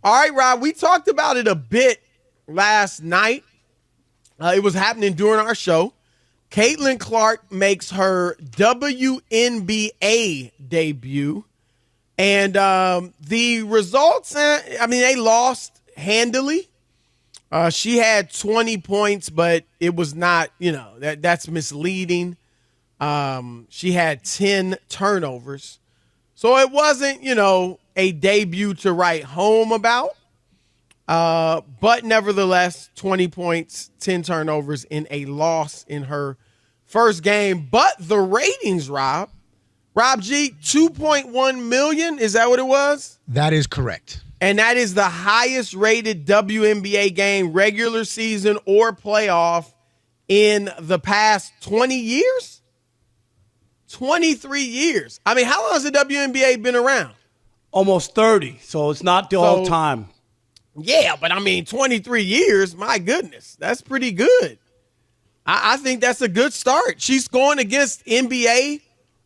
All right, Rob, we talked about it a bit last night. It was happening during our show. Caitlin Clark makes her WNBA debut. And the results, they lost handily. She had 20 points, but it was not, that's misleading. She had 10 turnovers. So it wasn't, a debut to write home about. But nevertheless, 20 points, 10 turnovers in a loss in her first game. But the ratings, Rob G, 2.1 million. Is that what it was? That is correct. And that is the highest rated WNBA game, regular season or playoff, in the past 20 years? 23 years. I mean, how long has the WNBA been around? Almost 30, so it's not the whole time. Yeah, but 23 years, my goodness, that's pretty good. I think that's a good start. She's going against NBA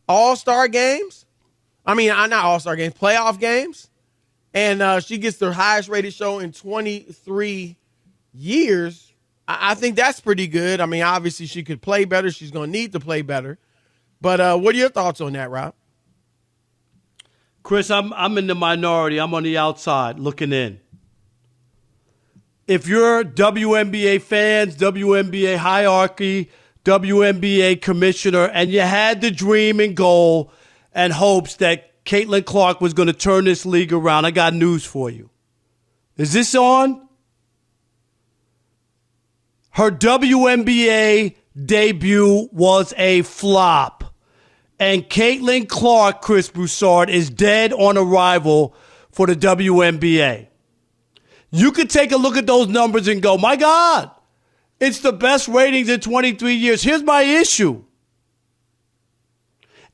All-Star games. Not All-Star games, playoff games. And she gets the highest rated show in 23 years. I think that's pretty good. Obviously she could play better. She's going to need to play better. But what are your thoughts on that, Rob? Chris, I'm in the minority. I'm on the outside looking in. If you're WNBA fans, WNBA hierarchy, WNBA commissioner, and you had the dream and goal and hopes that Caitlin Clark was going to turn this league around, I got news for you. Is this on? Her WNBA debut was a flop. And Caitlin Clark, Chris Broussard, is dead on arrival for the WNBA. You could take a look at those numbers and go, my God, it's the best ratings in 23 years. Here's my issue.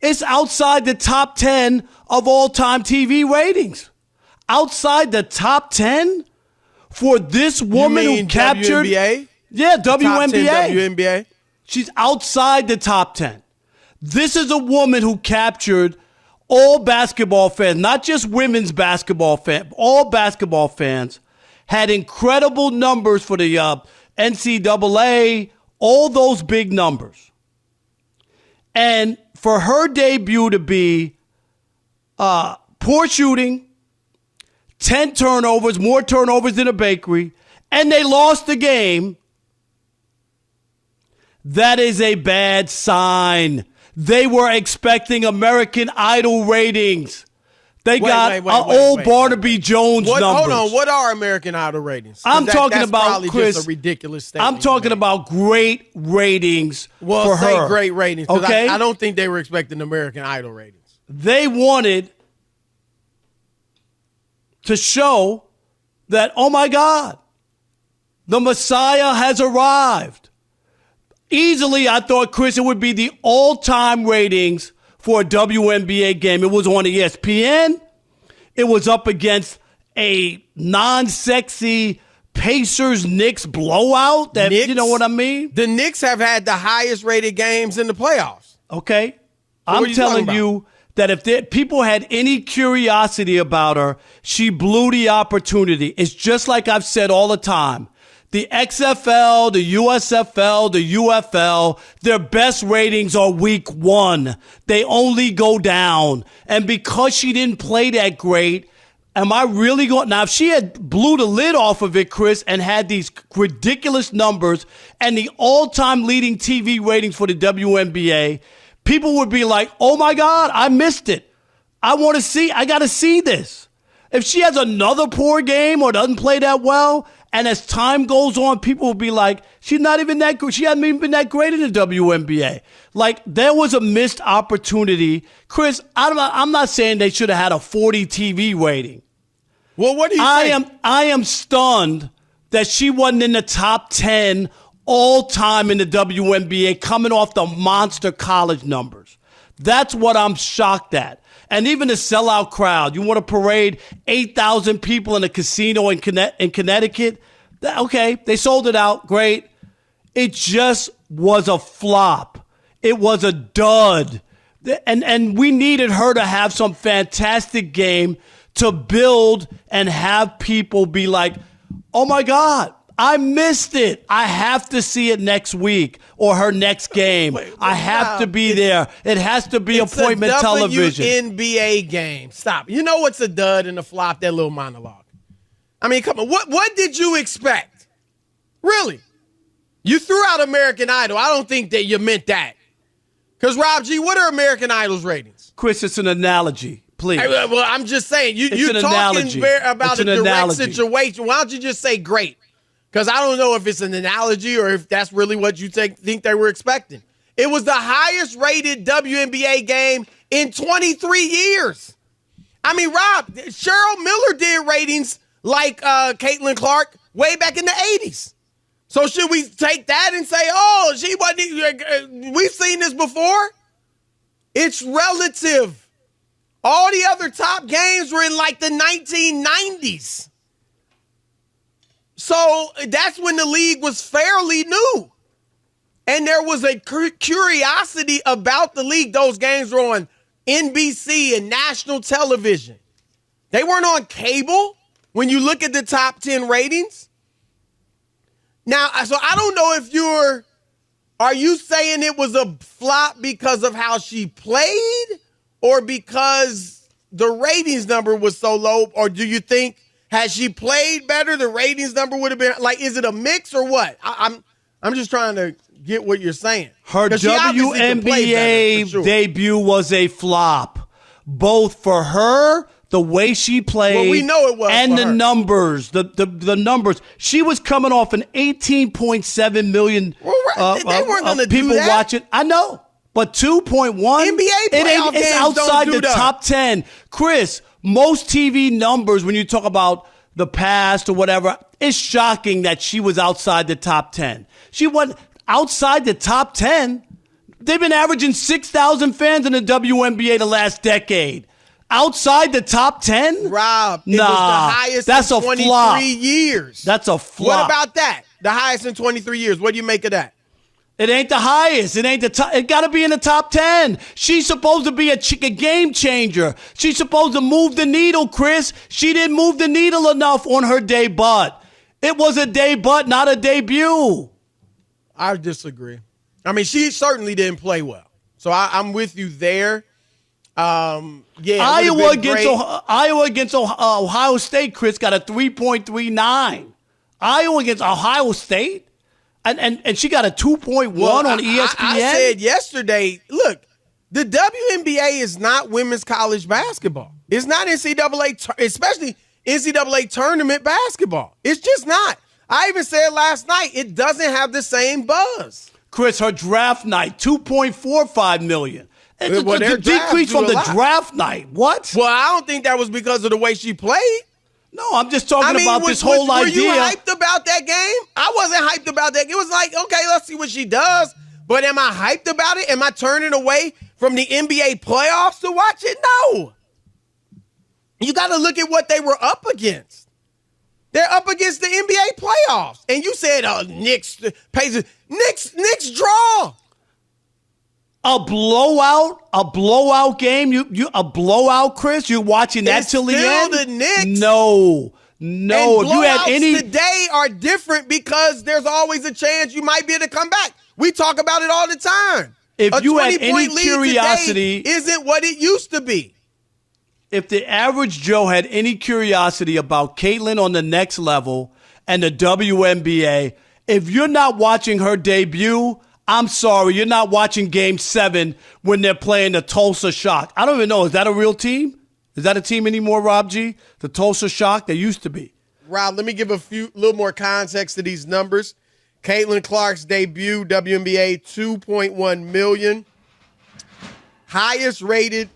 It's outside the top 10 of all-time TV ratings. Outside the top 10 for this woman who captured... WNBA? Yeah, WNBA. Top 10 WNBA? She's outside the top 10. This is a woman who captured all basketball fans, not just women's basketball fans, all basketball fans, had incredible numbers for the NCAA, all those big numbers. And for her debut to be poor shooting, 10 turnovers, more turnovers than a bakery, and they lost the game, that is a bad sign. They were expecting American Idol ratings. They got old Barnaby Jones numbers. Hold on, what are American Idol ratings? I'm talking about, Chris, just a ridiculous statement. I'm talking about great ratings for her. Say great ratings, because okay? I don't think they were expecting American Idol ratings. They wanted to show that, oh my God, the Messiah has arrived. Easily, I thought, Chris, it would be the all-time ratings for a WNBA game. It was on ESPN. It was up against a non-sexy Pacers-Knicks blowout. You know what I mean? The Knicks have had the highest-rated games in the playoffs. Okay. I'm telling you that if people had any curiosity about her, she blew the opportunity. It's just like I've said all the time. The XFL, the USFL, the UFL, their best ratings are week 1. They only go down. And because she didn't play that great, am I really going... Now, if she had blew the lid off of it, Chris, and had these ridiculous numbers and the all-time leading TV ratings for the WNBA, people would be like, oh my God, I missed it. I got to see this. If she has another poor game or doesn't play that well... And as time goes on, people will be like, she's not even that good. She hasn't even been that great in the WNBA. Like, there was a missed opportunity. Chris, I'm not saying they should have had a 40 TV rating. Well, what do you think? I am stunned that she wasn't in the top 10 all time in the WNBA coming off the monster college numbers. That's what I'm shocked at. And even the sellout crowd. You want to parade 8,000 people in a casino in Connecticut? Okay, they sold it out. Great. It just was a flop. It was a dud. And we needed her to have some fantastic game to build and have people be like, oh my God, I missed it. I have to see it next week or her next game. I have to be there. It has to be appointment television. WNBA game. Stop. You know what's a dud and a flop? That little monologue. I mean, come on. What did you expect? Really? You threw out American Idol. I don't think that you meant that. Because, Rob G., what are American Idol's ratings? Chris, it's an analogy. Please. Hey, well, I'm just saying. You're talking about a direct situation. Why don't you just say great? Because I don't know if it's an analogy or if that's really what you think they were expecting. It was the highest rated WNBA game in 23 years. I mean, Rob, Cheryl Miller did ratings like Caitlin Clark way back in the 80s. So should we take that and say, oh, she wasn't, we've seen this before? It's relative. All the other top games were in like the 1990s. So that's when the league was fairly new. And there was a curiosity about the league. Those games were on NBC and national television. They weren't on cable when you look at the top 10 ratings. Now, so I don't know if are you saying it was a flop because of how she played or because the ratings number was so low? Or do you think had she played better, the ratings number would have been like, is it a mix or what? I'm just trying to get what you're saying. Her WNBA debut was a flop, both for her, the way she played, well, we know it was, and the numbers, the numbers. She was coming off an 18.7 million they weren't going to people do that. watching. I know, but 2.1 NBA playoff games it's outside don't do the top 10. Chris, most TV numbers when you talk about the past or whatever, it's shocking that she was outside the top 10. She went outside the top 10. They've been averaging 6,000 fans in the WNBA the last decade. Outside the top 10? Rob, it was the highest in 23 flop. years. That's a flop. What about that? The highest in 23 years. What do you make of that? It ain't the highest. It ain't the top. It got to be in the top 10. She's supposed to be a game changer. She's supposed to move the needle, Chris. She didn't move the needle enough on her debut. It was a debut, not a debut. I disagree. I mean, she certainly didn't play well. So I'm with you there. Iowa against Ohio State, Chris, got a 3.39. Iowa against Ohio State? And she got a 2.1 on ESPN. I said yesterday, look, the WNBA is not women's college basketball. It's not NCAA, especially NCAA tournament basketball. It's just not. I even said last night, it doesn't have the same buzz. Chris, her draft night, 2.45 million. It's a decrease from the draft night. What? Well, I don't think that was because of the way she played. No, I'm just talking about this whole idea. Were you hyped about that game? I wasn't hyped about that. It was like, okay, let's see what she does. But am I hyped about it? Am I turning away from the NBA playoffs to watch it? No. You got to look at what they were up against. They're up against the NBA playoffs. And you said, Knicks draw. A blowout game. A blowout, Chris. You're watching that till the end. The Knicks. No. And if you had today are different because there's always a chance you might be able to come back. We talk about it all the time. If you had any curiosity, isn't what it used to be. If the average Joe had any curiosity about Caitlin on the next level and the WNBA, if you're not watching her debut, I'm sorry, you're not watching Game 7 when they're playing the Tulsa Shock. I don't even know. Is that a real team? Is that a team anymore, Rob G? The Tulsa Shock? They used to be. Rob, let me give little more context to these numbers. Caitlin Clark's debut, WNBA, 2.1 million. Highest rated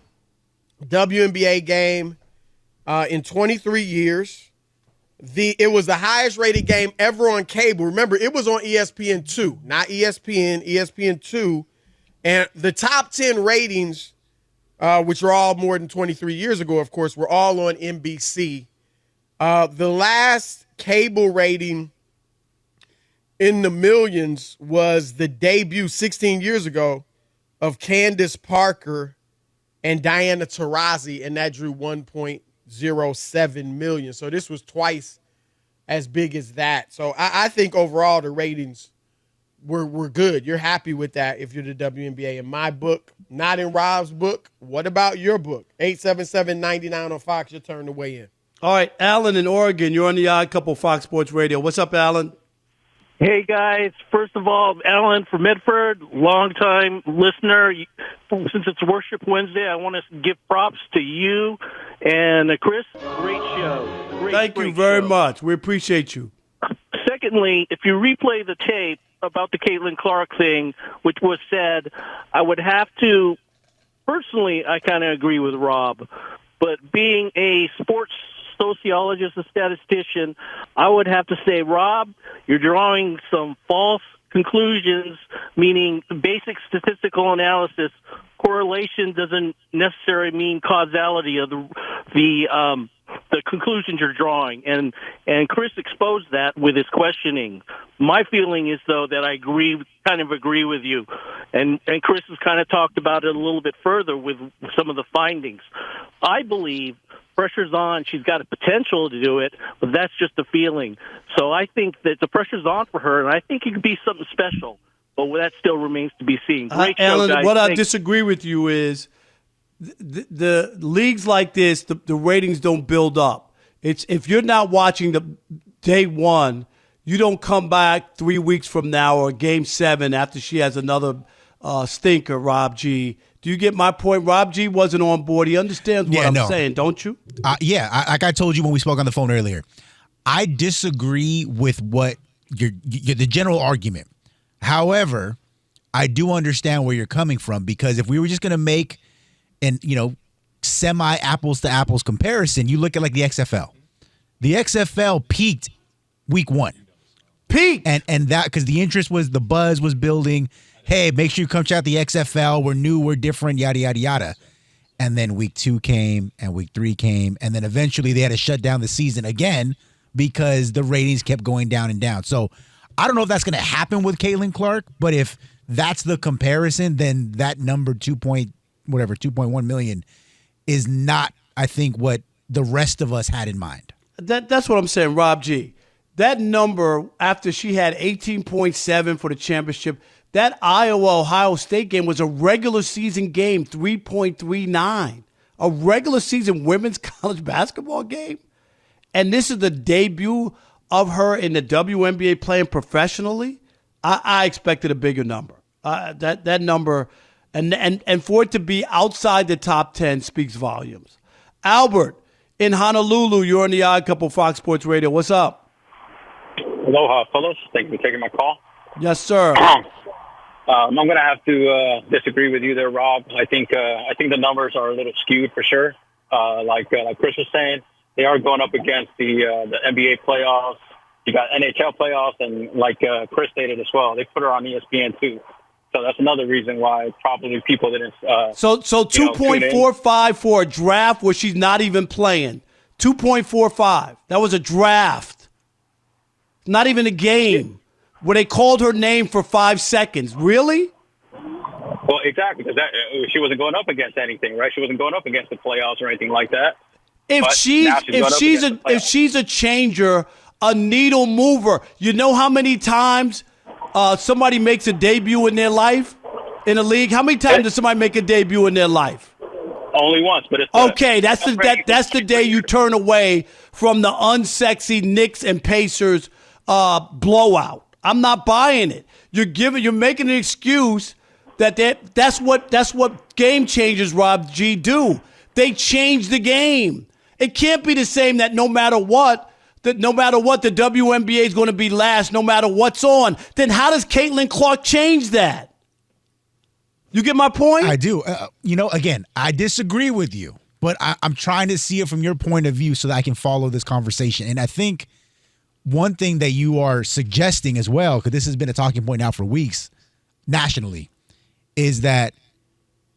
WNBA game in 23 years. It was the highest rated game ever on cable. Remember, it was on ESPN2, not ESPN, ESPN2. And the top 10 ratings, which are all more than 23 years ago, of course, were all on NBC. The last cable rating in the millions was the debut 16 years ago of Candace Parker and Diana Taurasi, and that drew 1.0 1.07 million. So this was twice as big as that. So I think overall the ratings were good. You're happy with that if you're the WNBA. In my book, not in Rob's book. What about your book? 877-99 on Fox. Your turn to weigh in. All right, Alan in Oregon. You're on the Odd Couple Fox Sports Radio. What's up, Alan? Hey, guys. First of all, Alan from Medford, longtime listener. Since it's Worship Wednesday, I want to give props to you and Chris. Great show. Thank you very much. We appreciate you. Secondly, if you replay the tape about the Caitlin Clark thing, which was said, I would have to, personally, I kind of agree with Rob, but being a sports sociologist, a statistician, I would have to say, Rob, you're drawing some false conclusions, meaning basic statistical analysis. Correlation doesn't necessarily mean causality of the conclusions you're drawing. And Chris exposed that with his questioning. My feeling is, though, that I kind of agree with you. And Chris has kind of talked about it a little bit further with some of the findings. I believe pressure's on. She's got a potential to do it, but that's just a feeling. So I think that the pressure's on for her, and I think it could be something special. But that still remains to be seen. Great show, Alan, guys. what I disagree with you is the leagues like this, the ratings don't build up. It's if you're not watching the day one, you don't come back 3 weeks from now or game 7 after she has another stinker, Rob G. Do you get my point? Rob G wasn't on board. He understands what I'm saying, don't you? Like I told you when we spoke on the phone earlier, I disagree with what the general argument. However, I do understand where you're coming from, because if we were just going to make an semi apples to apples comparison, you look at like the XFL. The XFL peaked week 1. Peaked, and that because the interest was, the buzz was building. Hey, make sure you come check out the XFL. We're new, we're different, yada, yada, yada. And then week 2 came and week 3 came. And then eventually they had to shut down the season again because the ratings kept going down and down. So I don't know if that's going to happen with Caitlin Clark, but if that's the comparison, then that number 2.1 million is not, I think, what the rest of us had in mind. That's what I'm saying, Rob G. That number, after she had 18.7 for the championship, that Iowa-Ohio State game was a regular season game, 3.39. A regular season women's college basketball game. And this is the debut of her in the WNBA playing professionally. I expected a bigger number. That number, and for it to be outside the top 10 speaks volumes. Albert, in Honolulu, you're on the Odd Couple Fox Sports Radio. What's up? Aloha, fellas. Thank you for taking my call. Yes, sir. I'm going to have to disagree with you there, Rob. I think the numbers are a little skewed for sure. Like Chris was saying, they are going up against the NBA playoffs. You got NHL playoffs, and like Chris stated as well, they put her on ESPN too. So that's another reason why probably people didn't. So 2.45 for a draft where she's not even playing. 2.45. That was a draft. Not even a game. Where they called her name for 5 seconds. Really? Well, exactly, because she wasn't going up against anything, right? She wasn't going up against the playoffs or anything like that. If she's a changer, a needle mover, you know how many times somebody makes a debut in their life in a league? How many times does somebody make a debut in their life? Only once, but it's okay. That's the day you turn away from the unsexy Knicks and Pacers blowout. I'm not buying it. You're making an excuse that's what game changers, Rob G, do. They change the game. It can't be the same that no matter what the WNBA is going to be last, no matter what's on. Then how does Caitlin Clark change that? You get my point? I do. Again, I disagree with you, but I'm trying to see it from your point of view so that I can follow this conversation. And I think one thing that you are suggesting as well, because this has been a talking point now for weeks nationally, is that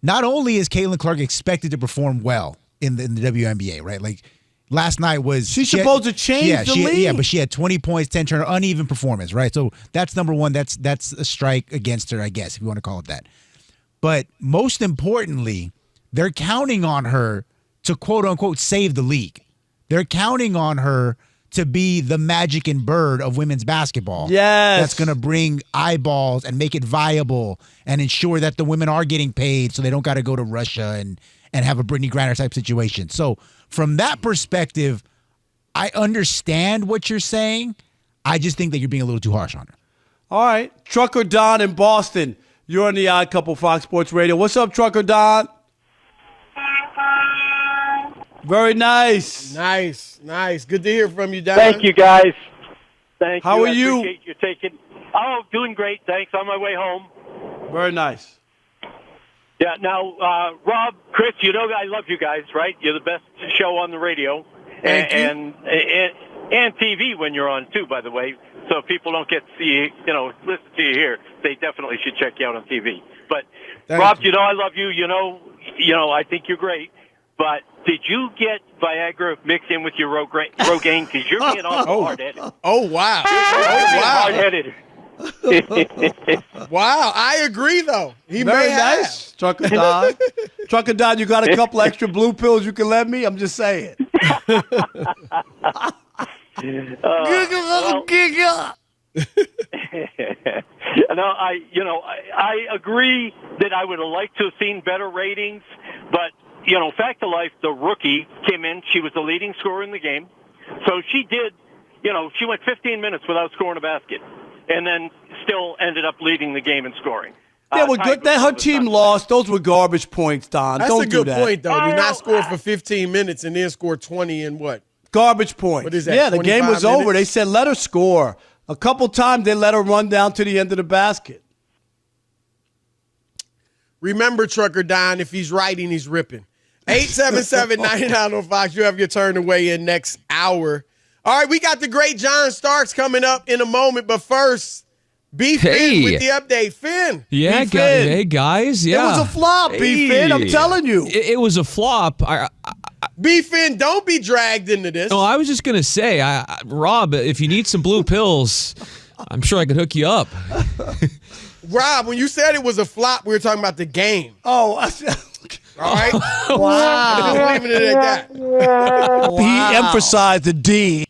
not only is Caitlin Clark expected to perform well in the WNBA, right? Like last night was she's supposed to change the league. Yeah, but she had 20 points, 10 turnovers, uneven performance, right? So that's number one. That's a strike against her, I guess, if you want to call it that. But most importantly, they're counting on her to quote unquote save the league. They're counting on her to be the magic and bird of women's basketball. Yes. That's going to bring eyeballs and make it viable and ensure that the women are getting paid so they don't got to go to Russia and have a Brittany Griner type situation. So from that perspective, I understand what you're saying. I just think that you're being a little too harsh on her. All right. Trucker Don in Boston. You're on the Odd Couple Fox Sports Radio. What's up, Trucker Don? Very nice. Nice. Good to hear from you, Don. Thank you, guys. Thank you. How are I you? appreciate you taking. Oh, doing great. Thanks. On my way home. Very nice. Yeah. Now, Rob, Chris, you know I love you guys, right? You're the best show on the radio and TV when you're on too. By the way, so if people don't get to see listen to you here, they definitely should check you out on TV. But Rob, you know I love you. You know I think you're great. But did you get Viagra mixed in with your Rogaine? Because you're being awful hard-headed. Oh, wow. Hard-headed. Wow. I agree, though. He Very may have. nice. Trucker Don. Trucker Don, you got a couple extra blue pills you can lend me? I'm just saying. No, I agree that I would have liked to have seen better ratings, but fact of life, the rookie came in. She was the leading scorer in the game, so she did. She went 15 minutes without scoring a basket, and then still ended up leading the game in scoring. Yeah, well, good. That her team lost. Those were garbage points, Don. That's Don't a good do that. point, though. Do not score for 15 minutes and then score 20 in what? Garbage points. What is that? Yeah, the game was 25 over. minutes? They said let her score. A couple times they let her run down to the end of the basket. Remember, Trucker Don, if he's writing, he's ripping. 877-9905. You have your turn to weigh in next hour. All right, we got the great John Starks coming up in a moment, but first, Finn with the update. Finn. Yeah, Finn. hey, guys. Yeah. It was a flop, Finn. I'm telling you. It was a flop. Finn, don't be dragged into this. No, I was just going to say, Rob, if you need some blue pills, I'm sure I could hook you up. Rob, when you said it was a flop, we were talking about the game. Oh, All right? wow. Just leaving it at that. He emphasized the D.